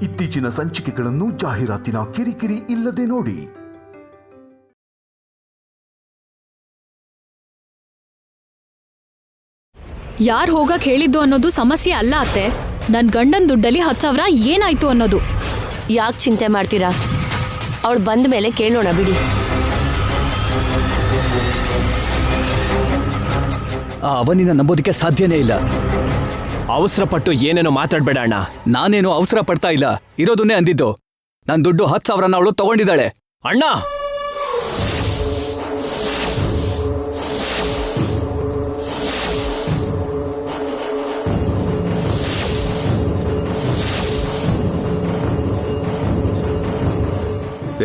ಇತ್ತೀಚಿನ ಸಂಚಿಕೆಗಳನ್ನು ಜಾಹೀರಾತಿನ ಕಿರಿಕಿರಿ ಇಲ್ಲದೆ ನೋಡಿ. ಯಾರು ಹೋಗಕ್ ಹೇಳಿದ್ದು ಅನ್ನೋದು ಸಮಸ್ಯೆ ಅಲ್ಲ ಅತ್ತೆ. ನನ್ ಗಂಡನ್ ದುಡ್ಡಲ್ಲಿ 10,000 ಏನಾಯ್ತು ಅನ್ನೋದು. ಯಾಕೆ ಚಿಂತೆ ಮಾಡ್ತೀರಾ? ಅವಳು ಬಂದ ಮೇಲೆ ಕೇಳೋಣ ಬಿಡಿ. ಅವನಿನ ನಂಬೋದಕ್ಕೆ ಸಾಧ್ಯನೇ ಇಲ್ಲ. ಅವಸರ ಪಟ್ಟು ಏನೇನೋ ಮಾತಾಡ್ಬೇಡ ಅಣ್ಣ. ನಾನೇನು ಅವಸರ ಪಡ್ತಾ ಇಲ್ಲ, ಇರೋದನ್ನೇ ಅಂದಿದ್ದು. ನನ್ ದುಡ್ಡು 10,000 ಅವಳು ತಗೊಂಡಿದ್ದಾಳೆ. ಅಣ್ಣ,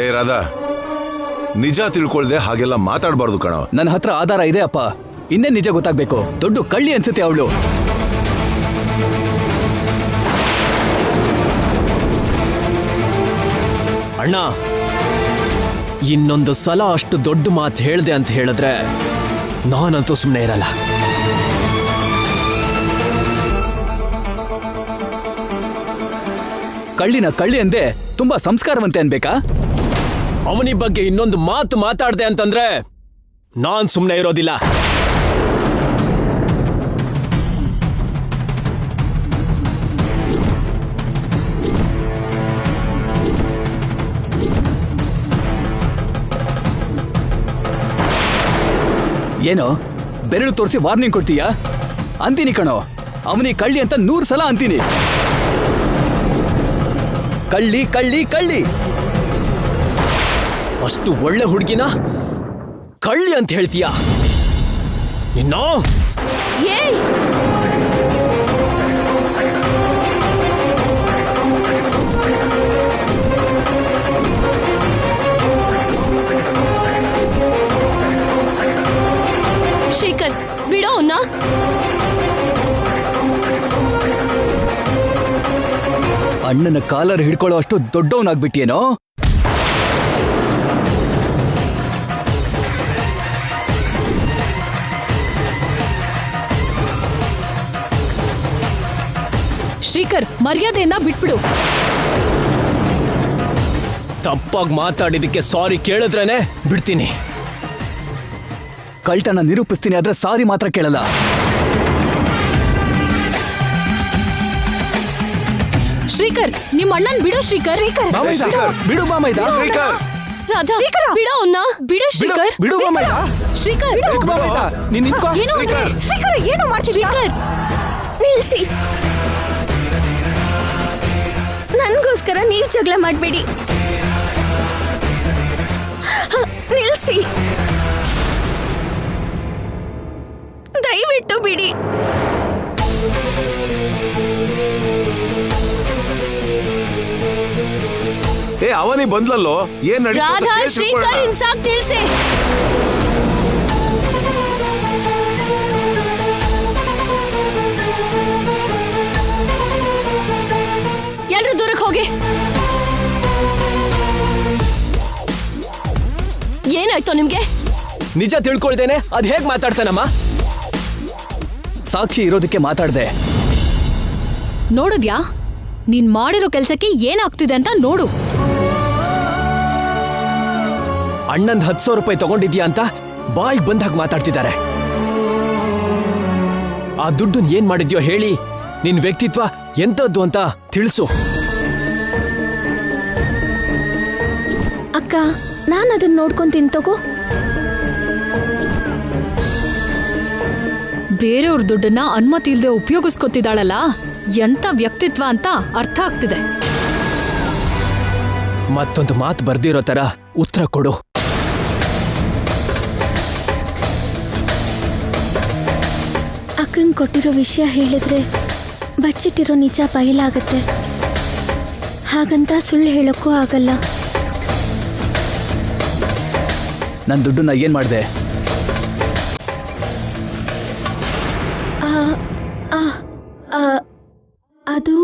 ಏ ರಾಧಾ, ನಿಜ ತಿಳ್ಕೊಳ್ದೆ ಹಾಗೆಲ್ಲ ಮಾತಾಡಬಾರ್ದು ಕಣೋ. ನನ್ನ ಹತ್ರ ಆಧಾರ ಇದೆ ಅಪ್ಪ, ಇನ್ನೇ ನಿಜ ಗೊತ್ತಾಗ್ಬೇಕು. ದೊಡ್ಡ ಕಳ್ಳಿ ಅನ್ಸುತ್ತೆ ಅವಳು. ಅಣ್ಣ, ಇನ್ನೊಂದು ಸಲ ಅಷ್ಟು ದೊಡ್ಡ ಮಾತು ಹೇಳ್ದೆ ಅಂತ ಹೇಳಿದ್ರೆ ನಾನಂತೂ ಸುಮ್ಮನೆ ಇರಲ್ಲ. ಕಳ್ಳಿನ ಕಳ್ಳಿ ಅಂದೆ ತುಂಬಾ ಸಂಸ್ಕಾರವಂತೆ ಅನ್ಬೇಕಾ? ಅವನಿ ಬಗ್ಗೆ ಇನ್ನೊಂದು ಮಾತು ಮಾತಾಡ್ದೆ ಅಂತಂದ್ರೆ ನಾನ್ ಸುಮ್ಮನೆ ಇರೋದಿಲ್ಲ. ಏನೋ ಬೆರಳು ತೋರಿಸಿ ವಾರ್ನಿಂಗ್ ಕೊಡ್ತೀಯಾ? ಅಂತೀನಿ ಕಣೋ, ಅವನಿ ಕಳ್ಳಿ ಅಂತ 100 ಸಲ ಅಂತೀನಿ. ಕಳ್ಳಿ ಕಳ್ಳಿ ಕಳ್ಳಿ. ಅಷ್ಟು ಒಳ್ಳೆ ಹುಡುಗಿನ ಕಳ್ಳಿ ಅಂತ ಹೇಳ್ತೀಯಾ? ನಿನ್ನ ಶ್ರೀಕರ್, ಬಿಡೋ ಅವ್ನ. ಅಣ್ಣನ ಕಾಲರ್ ಹಿಡ್ಕೊಳ್ಳೋ ಅಷ್ಟು ದೊಡ್ಡವನಾಗ್ಬಿಟ್ಟಿಯೇನೋ? ಶ್ರೀಕರ್, ಮರ್ಯಾದೆಯನ್ನ ಬಿಟ್ಬಿಡು. ತಪ್ಪಾಗಿ ಮಾತಾಡಿದಕ್ಕೆ ಸಾರಿ ಕೇಳಿದ್ರೇನೆ ಬಿಡ್ತೀನಿ. ಕಳ್ತನ ನಿರೂಪಿಸ್ತೀನಿ, ಆದ್ರೆ ಸಾರಿ ಮಾತ್ರ ಕೇಳಲ್ಲ. ಶ್ರೀಕರ್, ನಿಮ್ಮ ಅಣ್ಣನ್ ಬಿಡು. ಶ್ರೀಕರ್, ಬಿಡು ಬಾಮೈದ. ರಾಧಾ, ಬಿಡು ಅವ್ನ. ಬಿಡು ಶ್ರೀಕರ್. ಬಿಡು ಬಾಮೈದ. ಶ್ರೀಕರ್, ನೀನ್ ನಿಂತ್ಕೋ. ಶ್ರೀಕರ್, ಏನು ಮಾಡ್ತಿದ್ಯಾ? ಶ್ರೀಕರ್, ನಿಲ್ಸಿ. ನನ್ಗೋಸ್ಕರ ನೀವು ಜಗಳ ಮಾಡಬೇಡಿ. ನಿಲ್ಸಿ, ದಯವಿಟ್ಟು ಬಿಡಿ. ಏ ಅವನಿ ಬಂದ್ಲಲ್ಲೋ, ಏನ್ ರಾಧಾ, ಶ್ರೀಕರ್, ಇನ್ಸಾಕ್ ನಿಲ್ಸಿ. ಎಲ್ರು ದೂರಕ್ಕೆ ಹೋಗಿ. ಏನಾಯ್ತು ನಿಮ್ಗೆ? ನಿಜ ತಿಳ್ಕೊಳ್ದೇನೆ ಅದ್ ಹೇಗ್ ಮಾತಾಡ್ತಾನಮ್ಮ? ಸಾಕ್ಷಿ ಇರೋದಕ್ಕೆ ಮಾತಾಡ್ದೆ. ನೋಡಿದ್ಯಾ? ನೀನ್ ಮಾಡಿರೋ ಕೆಲ್ಸಕ್ಕೆ ಏನಾಗ್ತಿದೆ ಅಂತ ನೋಡು. ಅಣ್ಣಂದ್ 10,000 ರೂಪಾಯಿ ತಗೊಂಡಿದ್ಯಾ ಅಂತ ಬಾಯಿಗೆ ಬಂದಾಗ ಮಾತಾಡ್ತಿದ್ದಾರೆ. ಆ ದುಡ್ಡನ್ ಏನ್ ಮಾಡಿದ್ಯೋ ಹೇಳಿ, ನಿನ್ ವ್ಯಕ್ತಿತ್ವ ಎಂತದ್ದು ಅಂತ ತಿಳಿಸು. ಅಕ್ಕ, ನಾನು ಅದನ್ನ ನೋಡ್ಕೊಂತೀನಿ ತಗೋ. ಬೇರೆಯವ್ರ ದುಡ್ಡನ್ನ ಅನುಮತಿ ಇಲ್ದೆ ಉಪಯೋಗಿಸ್ಕೊತಿದ್ದಾಳಲ್ಲ, ಎಂತ ವ್ಯಕ್ತಿತ್ವ ಅಂತ ಅರ್ಥ ಆಗ್ತಿದೆ. ಮತ್ತೊಂದು ಮಾತು ಬರ್ದಿರೋ ತರ ಉತ್ತರ ಕೊಡು. ಅಕ್ಕಂಗ್ ಕೊಟ್ಟಿರೋ ವಿಷಯ ಹೇಳಿದ್ರೆ ಬಚ್ಚಿಟ್ಟಿರೋ ನಿಜ ಬಯಲಾಗತ್ತೆ. ಹಾಗಂತ ಸುಳ್ಳು ಹೇಳಕ್ಕೂ ಆಗಲ್ಲ. ನನ್ ದುಡ್ಡನ್ನ ಏನ್ ಮಾಡ್ದೆ? ಅದು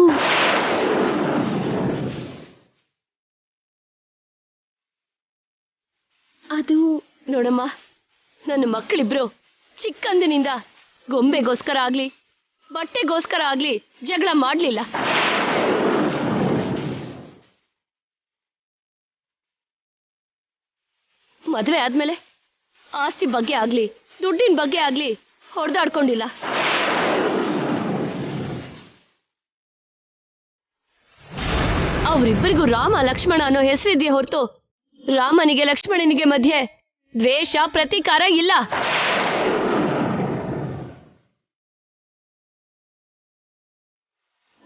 ಅದು ನೋಡಮ್ಮ, ನನ್ನ ಮಕ್ಕಳಿಬ್ರು ಚಿಕ್ಕಂದಿನಿಂದ ಗೊಂಬೆಗೋಸ್ಕರ ಆಗ್ಲಿ ಬಟ್ಟೆಗೋಸ್ಕರ ಆಗ್ಲಿ ಜಗಳ ಮಾಡ್ಲಿಲ್ಲ. ಮದುವೆ ಆದ್ಮೇಲೆ ಆಸ್ತಿ ಬಗ್ಗೆ ಆಗ್ಲಿ ದುಡ್ಡಿನ ಬಗ್ಗೆ ಆಗ್ಲಿ ಹೊಡೆದಾಡ್ಕೊಂಡಿಲ್ಲ. ಅವರಿಬ್ಬರಿಗೂ ರಾಮ ಲಕ್ಷ್ಮಣ ಅನ್ನೋ ಹೆಸರಿದೆಯೇ ಹೊರತು ರಾಮನಿಗೆ ಲಕ್ಷ್ಮಣನಿಗೆ ಮಧ್ಯೆ ದ್ವೇಷ ಪ್ರತೀಕಾರ ಇಲ್ಲ.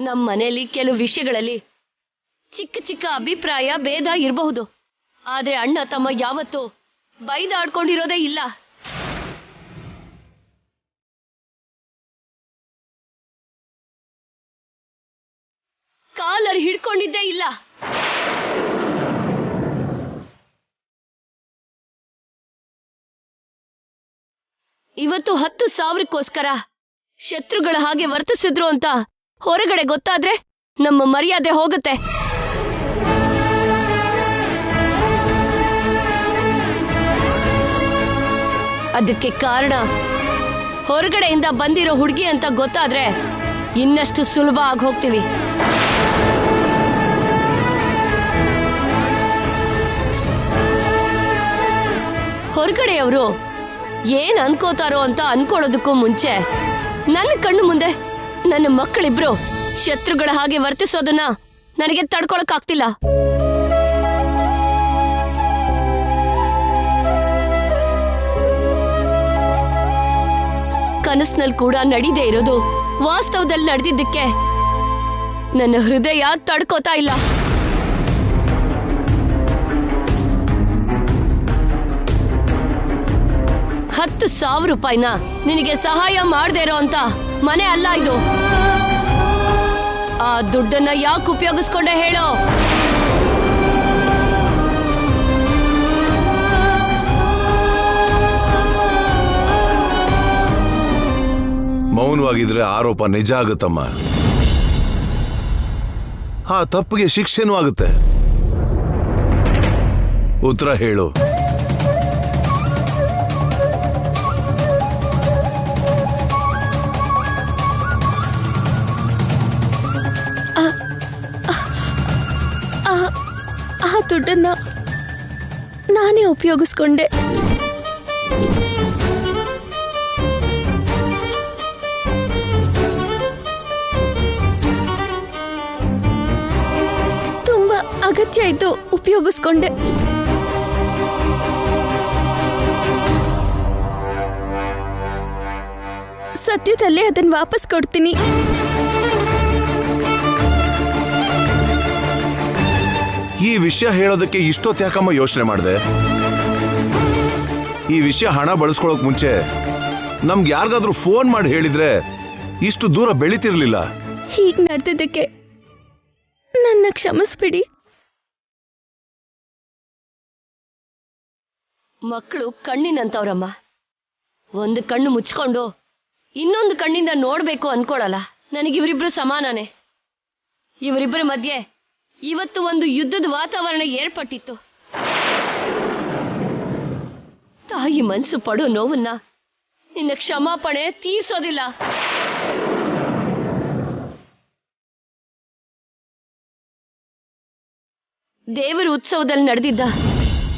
ನಮ್ಮ ಮನೆಯಲ್ಲಿ ಕೆಲವು ವಿಷಯಗಳಲ್ಲಿ ಚಿಕ್ಕ ಚಿಕ್ಕ ಅಭಿಪ್ರಾಯ ಭೇದ ಇರಬಹುದು, ಆದ್ರೆ ಅಣ್ಣ ತಮ್ಮ ಯಾವತ್ತೂ ಬೈದಾಡ್ಕೊಂಡಿರೋದೇ ಇಲ್ಲ. ಕಾಲರ್ ಹಿಡ್ಕೊಂಡಿದ್ದೇ ಇಲ್ಲ. ಇವತ್ತು 10,000ಕ್ಕೋಸ್ಕರ ಶತ್ರುಗಳ ಹಾಗೆ ವರ್ತಿಸಿದ್ರು ಅಂತ ಹೊರಗಡೆ ಗೊತ್ತಾದ್ರೆ ನಮ್ಮ ಮರ್ಯಾದೆ ಹೋಗುತ್ತೆ. ಅದಕ್ಕೆ ಕಾರಣ ಹೊರಗಡೆಯಿಂದ ಬಂದಿರೋ ಹುಡುಗಿ ಅಂತ ಗೊತ್ತಾದ್ರೆ ಇನ್ನಷ್ಟು ಸುಲಭ ಆಗಿ ಹೋಗ್ತೀವಿ. ಹೊರಗಡೆಯವರು ಏನ್ ಅನ್ಕೋತಾರೋ ಅಂತ ಅನ್ಕೊಳ್ಳೋದಕ್ಕೂ ಮುಂಚೆ ನನ್ನ ಕಣ್ಣು ಮುಂದೆ ನನ್ನ ಮಕ್ಕಳಿಬ್ರು ಶತ್ರುಗಳ ಹಾಗೆ ವರ್ತಿಸೋದನ್ನ ನನಗೆ ತಡ್ಕೊಳಕ್ಕಾಗ್ತಿಲ್ಲ. ಕನಸಿನಲ್ಲಿ ಕೂಡ ನಡೀದೇ ಇರೋದು ವಾಸ್ತವದಲ್ಲಿ ನಡೆದಿದ್ದಕ್ಕೆ ನನ್ನ ಹೃದಯ ತಡ್ಕೋತಾ ಇಲ್ಲ. $10,000 ನಿನಗೆ ಸಹಾಯ ಮಾಡದೇ ಇರೋ ಅಂತ ಮನೆ ಅಲ್ಲ ಇದು. ಆ ದುಡ್ಡನ್ನ ಯಾಕೆ ಉಪಯೋಗಿಸ್ಕೊಂಡೆ ಹೇಳೋ? ಮೌನವಾಗಿದ್ರೆ ಆರೋಪ ನಿಜ ಆಗುತ್ತಮ್ಮ. ಆ ತಪ್ಪಿಗೆ ಶಿಕ್ಷೆನೂ ಆಗುತ್ತೆ. ಉತ್ತರ ಹೇಳು. ಆ ದುಡ್ಡನ್ನ ನಾನೇ ಉಪಯೋಗಿಸ್ಕೊಂಡೆ. ತುಂಬಾ ಅಗತ್ಯ ಇದ್ದು ಉಪಯೋಗಿಸ್ಕೊಂಡೆ. ಸದ್ಯದಲ್ಲೇ ಅದನ್ನ ವಾಪಸ್ ಕೊಡ್ತೀನಿ. ಈ ವಿಷಯ ಹೇಳೋದಕ್ಕೆ ಇಷ್ಟೊತ್ತು ಯಾಕಮ್ಮ ಯೋಚನೆ ಮಾಡಿದೆ? ಈ ವಿಷಯ ಹಣ ಬಳಸ್ಕೊಳ್ಳೋಕ್ ಮುಂಚೆ ನಮ್ಗೆ ಯಾರಿಗಾದ್ರೂ ಫೋನ್ ಮಾಡಿ ಹೇಳಿದ್ರೆ ಇಷ್ಟು ದೂರ ಬೆಳೀತಿರ್ಲಿಲ್ಲ. ಹೀಗೆ ನಡೆದಿದ್ದಕ್ಕೆ ನನ್ನ ಕ್ಷಮಿಸ್ಬಿಡಿ. ಮಕ್ಕಳು ಕಣ್ಣಿನಂತವ್ರಮ್ಮ. ಒಂದು ಕಣ್ಣು ಮುಚ್ಕೊಂಡು ಇನ್ನೊಂದು ಕಣ್ಣಿಂದ ನೋಡ್ಬೇಕು ಅನ್ಕೊಳಲ್ಲ. ನನಗಿವರಿಬ್ರು ಸಮಾನನೇ. ಇವರಿಬ್ಬರ ಮಧ್ಯೆ ಇವತ್ತು ಒಂದು ಯುದ್ಧದ ವಾತಾವರಣ ಏರ್ಪಟ್ಟಿತ್ತು. ತಾಯಿ ಮನಸ್ಸು ಪಡೋ ನೋವನ್ನ ನಿನ್ನ ಕ್ಷಮಾಪಣೆ ತೀರ್ಸೋದಿಲ್ಲ. ದೇವರ ಉತ್ಸವದಲ್ಲಿ ನಡೆದಿದ್ದ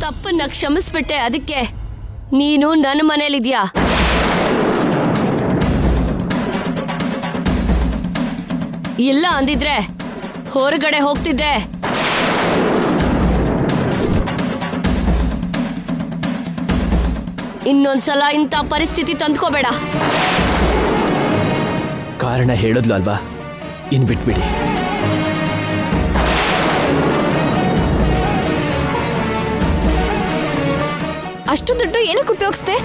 ತಪ್ಪನ್ನ ಕ್ಷಮಿಸ್ಬಿಟ್ಟೆ. ಅದಕ್ಕೆ ನೀನು ನನ್ನ ಮನೇಲಿದ್ಯಾ? ಇಲ್ಲ ಅಂದಿದ್ರೆ ಹೊರಗಡೆ ಹೋಗ್ತಿದ್ದೆ. ಇನ್ನೊಂದ್ಸಲ ಇಂಥ ಪರಿಸ್ಥಿತಿ ತಂದ್ಕೋಬೇಡ. ಕಾರಣ ಹೇಳಿದ್ಲು ಅಲ್ವಾ, ಇನ್ ಬಿಟ್ಬಿಡಿ. ಅಷ್ಟು ದುಡ್ಡು ಏನಕ್ಕೆ ಉಪಯೋಗಿಸ್ದೆ?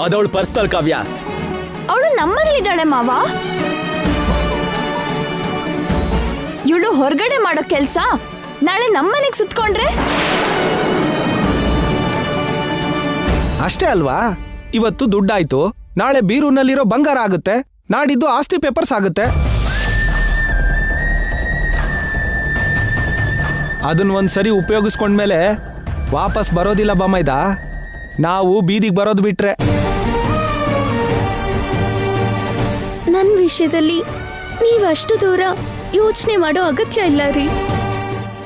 ಅದವಳು ಪರ್ಸನಲ್ ಕಾವ್ಯ. ಅವಳು ನಮ್ಮನೇಲಿದ್ದಾಳೆ ಮಾವ. ಇವಳು ಹೊರಗಡೆ ಮಾಡೋ ಕೆಲ್ಸ ನಾಳೆ ನಮ್ಮನೆಗೆ ಸುತ್ಕೊಂಡ್ರೆ? ಅಷ್ಟೇ ಅಲ್ವಾ? ಇವತ್ತು ದುಡ್ಡಾಯ್ತು, ನಾಳೆ ಬೀರೂನಲ್ಲಿರೋ ಬಂಗಾರ ಆಗುತ್ತೆ, ನಾಡಿದ್ದು ಆಸ್ತಿ ಪೇಪರ್ಸ್ ಆಗುತ್ತೆ. ಅದನ್ನ ಒಂದ್ಸರಿ ಉಪಯೋಗಿಸ್ಕೊಂಡ್ಮೇಲೆ ವಾಪಸ್ ಬರೋದಿಲ್ಲ ಬಮ್ಮೈದ. ನಾವು ಬೀದಿಗೆ ಬರೋದು ಬಿಟ್ರೆ. ನನ್ನ ವಿಷಯದಲ್ಲಿ ನೀವಷ್ಟು ದೂರ ಯೋಚನೆ ಮಾಡೋ ಅಗತ್ಯ ಇಲ್ಲ ರೀ.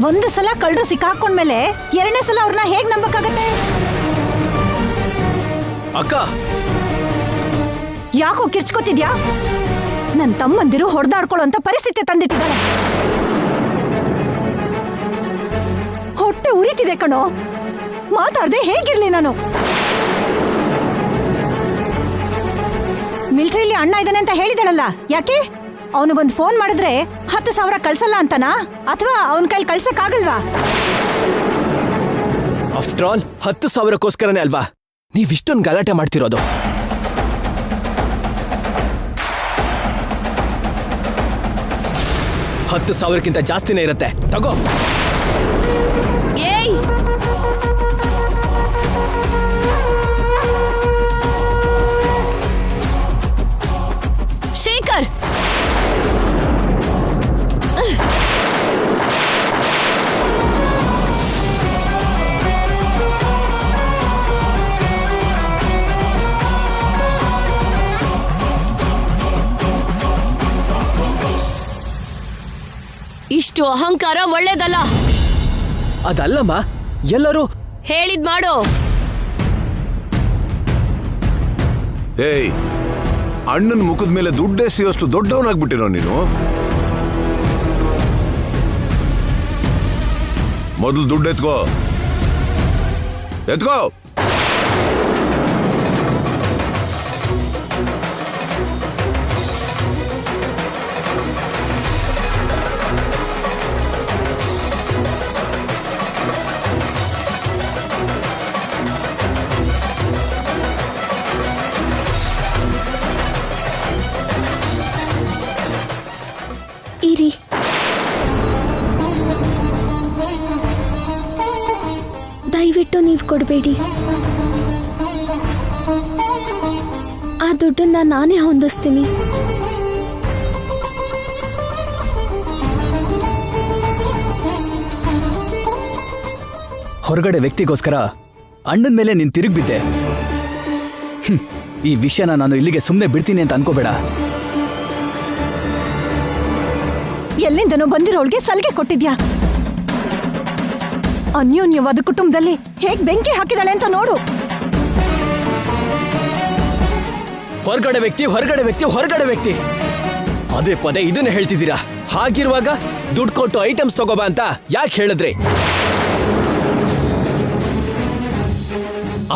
ಒಂದು ಸಲ ಕಳ್ಳರು ಸಿಕ್ಕಾಕೊಂಡ್ಮೇಲೆ ಎರಡನೇ ಸಲ ಅವ್ರನ್ನ ಹೇಗ್ ನಂಬಕ್ಕಾಗತ್ತೆ? ಅಕ್ಕ, ಯಾಕೋ ಕಿರ್ಚ್ಕೊತಿದ್ಯಾ? ನನ್ ತಮ್ಮಂದಿರು ಹೊಡೆದಾಡ್ಕೊಳ್ಳೋಂತ ಪರಿಸ್ಥಿತಿ ತಂದಿಟ್ಟಿದ್ದಾರೆ. ಹೊಟ್ಟೆ ಉರಿತಿದೆ ಕಣೋ. ಮಾತಾಡ್ದೆ ಹೇಗಿರ್ಲಿ ನಾನು? ಮಿಲಿಟರಿಲಿ ಅಣ್ಣ ಇದ್ದಾನೆ ಅಂತ ಹೇಳಿದಳಲ್ಲ, ಯಾಕೆ? ಅವನಿಗೊಂದು ಫೋನ್ ಮಾಡಿದ್ರೆ 10,000 ಕಳ್ಸಲ್ಲ ಅಂತನಾ? ಅಥವಾ ಅವನ ಕೈಲಿ ಕಳ್ಸಕ್ಕಾಗಲ್ವಾ? ಆಫ್ಟರ್ ಆಲ್ 10,000ಕ್ಕೋಸ್ಕರನೇ ಅಲ್ವಾ ನೀವಿಷ್ಟೊಂದು ಗಲಾಟೆ ಮಾಡ್ತಿರೋದು? $10,000ಕ್ಕಿಂತ ಜಾಸ್ತಿನೇ ಇರುತ್ತೆ. ತಗೋ. ಏಯ್, ಶೇಖರ್, ಇಷ್ಟು ಅಹಂಕಾರ ಒಳ್ಳೇದಲ್ಲ. ಅದಲ್ಲಮ್ಮ, ಎಲ್ಲರೂ ಹೇಳಿದ್ ಮಾಡು. ಏಯ್, ಅಣ್ಣನ ಮುಖದ ಮೇಲೆ ದುಡ್ಡೆಸೆಯೋಷ್ಟು ದೊಡ್ಡವನಾಗ್ಬಿಟ್ಟಿರೋ ನೀನು. ಮೊದಲು ದುಡ್ಡು ಎತ್ಕೋ. ಇರಿ, ದಯವಿಟ್ಟು ನೀವು ಕೊಡಬೇಡಿ. ಆ ದುಡ್ಡನ್ನ ನಾನೇ ಹೊಂದಿಸ್ತೀನಿ. ಹೊರಗಡೆ ವ್ಯಕ್ತಿಗೋಸ್ಕರ ಅಣ್ಣನ ಮೇಲೆ ನೀನ್ ತಿರುಗ್ಬಿದ್ದೆ. ಈ ವಿಷಯನ ನಾನು ಇಲ್ಲಿಗೆ ಸುಮ್ಮನೆ ಬಿಡ್ತೀನಿ ಅಂತ ಅನ್ಕೋಬೇಡ. ಎಲ್ಲಿಂದನೋ ಬಂದಿರೋಳ್ಗೆ ಸಲಿಗೆ ಕೊಟ್ಟಿದ್ಯಾ? ಅನ್ಯೋನ್ಯವಾದ ಕುಟುಂಬದಲ್ಲಿ ಹೇಗ್ ಬೆಂಕಿ ಹಾಕಿದಾಳೆ ಅಂತ ನೋಡು. ಹೊರಗಡೆ ವ್ಯಕ್ತಿ, ಹೊರಗಡೆ ವ್ಯಕ್ತಿ, ಹೊರಗಡೆ ವ್ಯಕ್ತಿ, ಅದೇ ಪದೇ ಇದನ್ನ ಹೇಳ್ತಿದ್ದೀರಾ. ಹಾಗಿರುವಾಗ ದುಡ್ಡು ಕೊಟ್ಟು ಐಟಮ್ಸ್ ತಗೋಬಾ ಅಂತ ಯಾಕೆ ಹೇಳಿದ್ರಿ?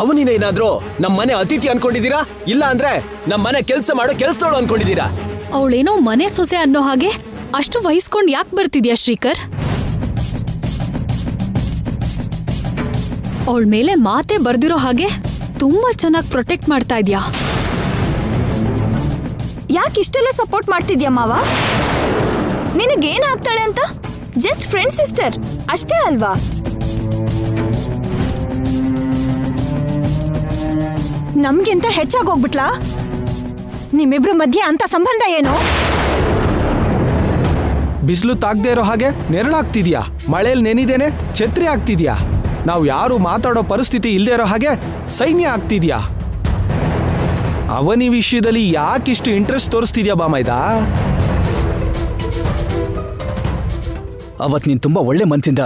ಅವನಿನೇನಾದ್ರೂ ನಮ್ಮ ಮನೆ ಅತಿಥಿ ಅನ್ಕೊಂಡಿದ್ದೀರಾ? ಇಲ್ಲ ಅಂದ್ರೆ ನಮ್ಮ ಮನೆ ಕೆಲಸ ಮಾಡೋ ಕೆಲಸದವಳು ಅನ್ಕೊಂಡಿದ್ದೀರಾ? ಅವಳೇನೋ ಮನೆ ಸೊಸೆ ಅನ್ನೋ ಹಾಗೆ ಅಷ್ಟು ವಹಿಸ್ಕೊಂಡ್ ಯಾಕೆ ಬರ್ತಿದ್ಯಾ ಶ್ರೀಕರ್? ಅವಳ ಮೇಲೆ ಮಾತೆ ಬರ್ದಿರೋ ಹಾಗೆ ತುಂಬಾ ಚೆನ್ನಾಗಿ ಪ್ರೊಟೆಕ್ಟ್ ಮಾಡ್ತಾ ಇದ್ಯಾ. ಯಾಕೆ ಇಷ್ಟೆಲ್ಲ ಸಪೋರ್ಟ್ ಮಾಡ್ತಿದ್ಯಾ ಮಾವ? ನಿನಗೇನಾಗ್ತಾಳೆ ಅಂತ? ಜಸ್ಟ್ ಫ್ರೆಂಡ್ ಸಿಸ್ಟರ್ ಅಷ್ಟೇ ಅಲ್ವಾ? ನಮ್ಗಿಂತ ಹೆಚ್ಚಾಗೋಗ್ಬಿಟ್ಲಾ? ನಿಮ್ಮಿಬ್ರ ಮಧ್ಯೆ ಅಂತ ಸಂಬಂಧ ಏನು? ಬಿಸಿಲು ತಾಗ್ದೇ ಇರೋ ಹಾಗೆ ನೆರಳಾಗ್ತಿದ್ಯಾ, ಮಳೇಲಿ ನೆನಿದೇನೆ ಛತ್ರಿ ಆಗ್ತಿದ್ಯಾ, ನಾವು ಯಾರು ಮಾತಾಡೋ ಪರಿಸ್ಥಿತಿ ಇಲ್ಲದೆ ಇರೋ ಹಾಗೆ ಸೈನ್ಯ ಆಗ್ತಿದ್ಯಾ. ಅವನಿ ವಿಷಯದಲ್ಲಿ ಯಾಕಿಷ್ಟು ಇಂಟ್ರೆಸ್ಟ್ ತೋರಿಸ್ತಿದ್ಯಾ ಬಾಮೈದ? ಅವತ್ ನೀನ್ ತುಂಬಾ ಒಳ್ಳೆ ಮನ್ಸಿಂದ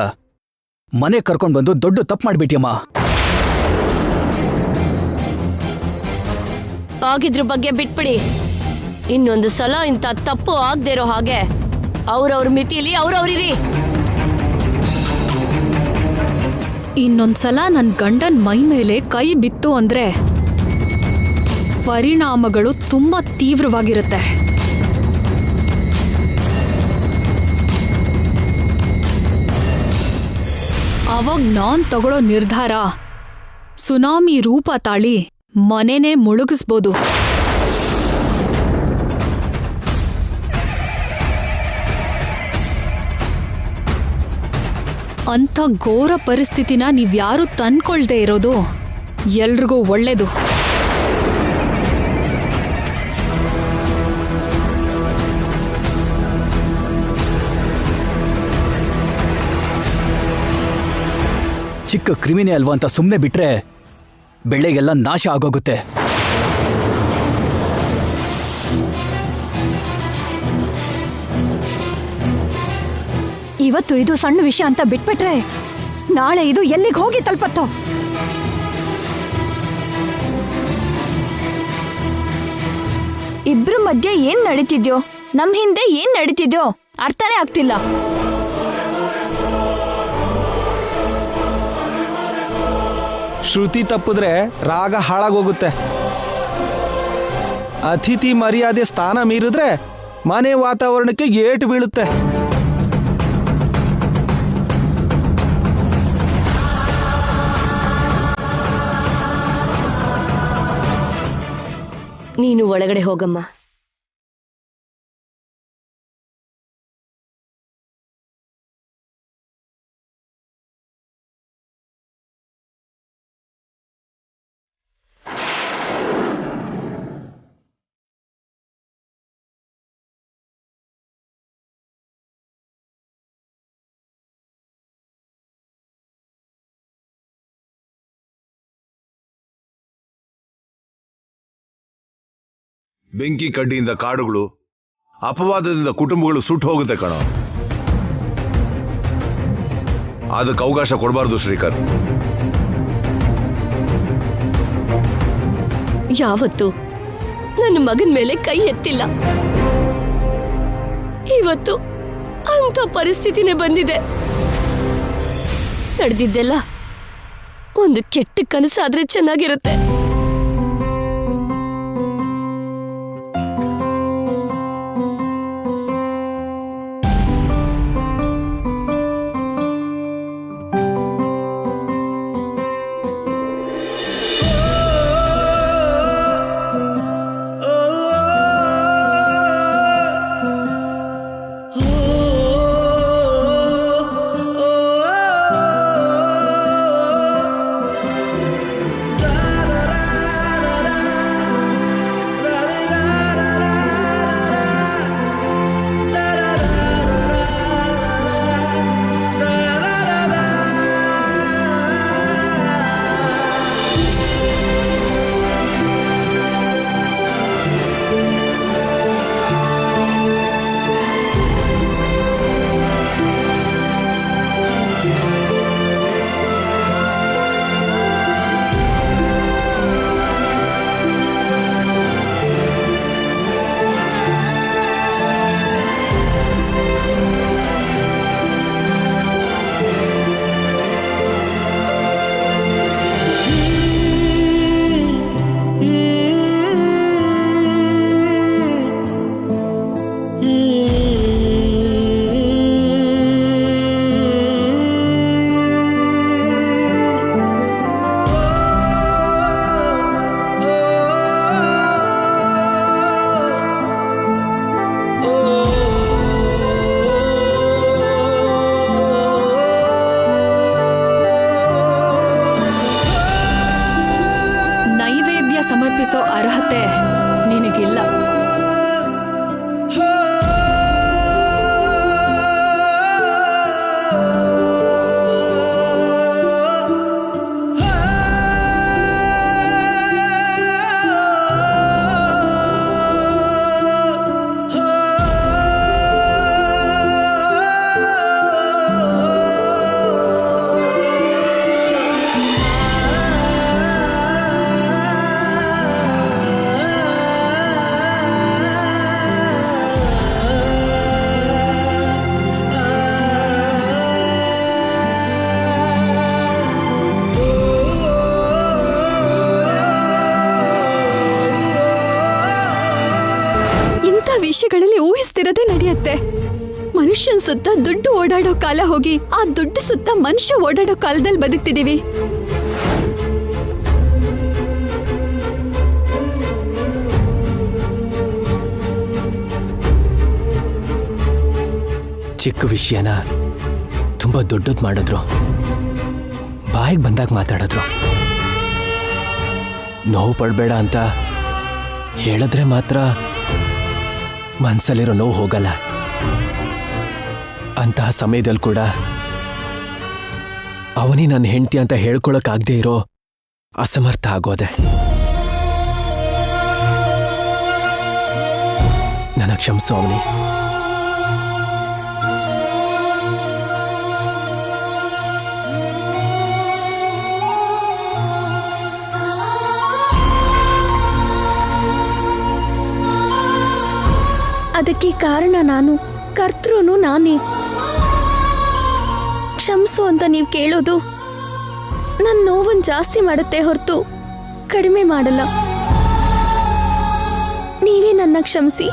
ಮನೆ ಕರ್ಕೊಂಡ್ ಬಂದು ದೊಡ್ಡ ತಪ್ಪು ಮಾಡ್ಬಿಟ್ಯಮ್ಮ. ಆಗಿದ್ರ ಬಗ್ಗೆ ಬಿಟ್ಬಿಡಿ. ಇನ್ನೊಂದು ಸಲ ಇಂಥ ತಪ್ಪು ಆಗದೆ ಇರೋ ಹಾಗೆ ಅವ್ರವ್ರ ಮಿತಿಲಿ ಅವ್ರವ್ರಿರಿ. ಇನ್ನೊಂದ್ಸಲ ನನ್ ಗಂಡನ್ ಮೈ ಮೇಲೆ ಕೈ ಬಿತ್ತು ಅಂದ್ರೆ ಪರಿಣಾಮಗಳು ತುಂಬಾ ತೀವ್ರವಾಗಿರುತ್ತೆ. ಅವಾಗ ನಾನ್ ತಗೊಳ್ಳೋ ನಿರ್ಧಾರ ಸುನಾಮಿ ರೂಪ ತಾಳಿ ಮನೆನೇ ಮುಳುಗಿಸ್ಬೋದು. ಅಂಥ ಘೋರ ಪರಿಸ್ಥಿತಿನ ನೀವ್ಯಾರೂ ತಂದ್ಕೊಳ್ದೇ ಇರೋದು ಎಲ್ರಿಗೂ ಒಳ್ಳೇದು. ಚಿಕ್ಕ ಕ್ರಿಮಿನೇ ಅಲ್ವಾ ಅಂತ ಸುಮ್ಮನೆ ಬಿಟ್ರೆ ಬೆಳೆಗೆಲ್ಲ ನಾಶ ಆಗೋಗುತ್ತೆ. ಇವತ್ತು ಇದು ಸಣ್ಣ ವಿಷಯ ಅಂತ ಬಿಟ್ಬಿಟ್ರೆ ನಾಳೆ ಇದು ಎಲ್ಲಿಗೆ ಹೋಗಿ ತಲುಪತ್ತೋ. ಇಬ್ರ ಮಧ್ಯೆ ಏನ್ ನಡೀತಿದ್ಯೋ, ನಮ್ ಹಿಂದೆ ಏನ್ ನಡೀತಿದ್ಯೋ ಅರ್ಥನೇ ಆಗ್ತಿಲ್ಲ. ಶ್ರುತಿ ತಪ್ಪಿದ್ರೆ ರಾಗ ಹಾಳಾಗೋಗುತ್ತೆ. ಅತಿಥಿ ಮರ್ಯಾದೆ ಸ್ಥಾನ ಮೀರಿದ್ರೆ ಮನೆ ವಾತಾವರಣಕ್ಕೆ ಏಟು ಬೀಳುತ್ತೆ. ನೀನು ಒಳಗಡೆ ಹೋಗಮ್ಮ. ಬೆಂಕಿ ಕಡ್ಡಿಯಿಂದ ಕಾಡುಗಳು, ಅಪವಾದದಿಂದ ಕುಟುಂಬಗಳು ಸುಟ್ಟು ಹೋಗುತ್ತೆ ಕಣೋ. ಅದಕ್ಕೆ ಅವಕಾಶ ಕೊಡಬಾರ್ದು ಶ್ರೀಕರ್. ಯಾವತ್ತು ನನ್ನ ಮಗನ ಮೇಲೆ ಕೈ ಎತ್ತಿಲ್ಲ, ಇವತ್ತು ಅಂತ ಪರಿಸ್ಥಿತಿನೇ ಬಂದಿದೆ. ನಡೆದಿದ್ದೆಲ್ಲ ಒಂದು ಕೆಟ್ಟ ಕನಸಾದ್ರೆ ಚೆನ್ನಾಗಿರುತ್ತೆ. ಸಮರ್ಪಿಸೋ ಅರ್ಹತೆ ನಿನಗಿಲ್ಲ. ವಿಷಯಗಳಲ್ಲಿ ಊಹಿಸ್ತಿರದೆ ನಡೆಯುತ್ತೆ. ಮನುಷ್ಯನ್ ಸುತ್ತ ದುಡ್ಡು ಓಡಾಡೋ ಕಾಲ ಹೋಗಿ ಆ ದುಡ್ಡು ಸುತ್ತ ಮನುಷ್ಯ ಓಡಾಡೋ ಕಾಲದಲ್ಲಿ ಬದುಕ್ತಿದೀವಿ. ಚಿಕ್ಕ ವಿಷಯನ ತುಂಬಾ ದೊಡ್ಡದ್ ಮಾಡಿದ್ರು, ಬಾಯಿಗೆ ಬಂದಾಗ ಮಾತಾಡಿದ್ರು. ನೋವು ಪಡಬೇಡ ಅಂತ ಹೇಳಿದ್ರೆ ಮಾತ್ರ ಮನ್ಸಲ್ಲಿರೋ ನೋವು ಹೋಗಲ್ಲ. ಅಂತಹ ಸಮಯದಲ್ಲಿ ಕೂಡ ಅವನಿ ನನ್ನ ಹೆಂಡತಿ ಅಂತ ಹೇಳ್ಕೊಳಕ್ಕಾಗದೇ ಇರೋ ಅಸಮರ್ಥ ಆಗೋದೆ. ನನ್ನ ಕ್ಷಮಿಸು ಅವನಿ. ಅದಕ್ಕೆ ಕಾರಣ ನಾನು, ಕರ್ತೃನು ನಾನೇ. ಕ್ಷಮಿಸು ಅಂತ ನೀವು ಕೇಳೋದು ನನ್ನ ನೋವನ್ನು ಜಾಸ್ತಿ ಮಾಡುತ್ತೆ ಹೊರತು ಕಡಿಮೆ ಮಾಡಲ್ಲ. ನೀವೇ ನನ್ನ ಕ್ಷಮಿಸಿ.